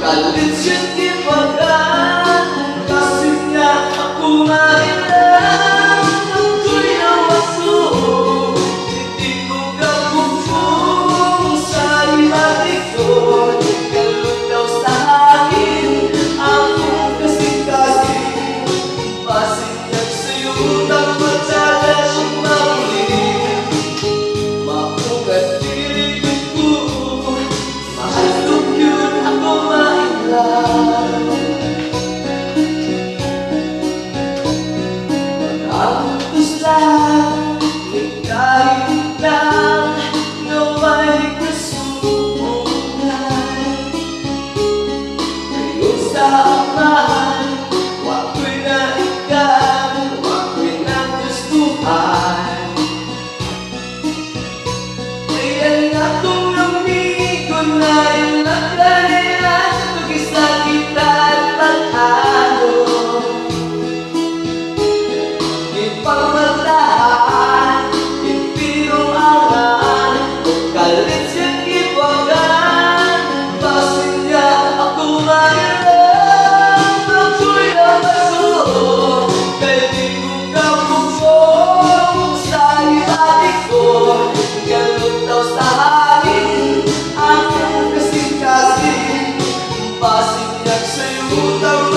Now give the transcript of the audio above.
Kalit siyang tiwagaan, kasi nga ako mailang. Ako'y nawaso, hindi ko kapupong sa imatikon. Kalot daw sa akin, akong kasing-kasing. Pasinyag sa'yo, nagpatala siyang maulit. Maugat piling ko, mahalog yun ako mailang. Pag-abutos lang, may kahit lang na may kasunungan. Ngayon sa aman, wako'y naikan, wako'y nagustuhan. Ayan nga kong amigo na yung naglalayan, mag-isa kita at pag-ano. Ipagmatahan, ipirong angan, kung kalit siyang iwagan. Basin niya ako mailang, ako'y nabaso, kaya di ko kapupong sa imatikon. Galot daw sa hangin, akong kasing-kasing. Pasinyag sa'yo, tama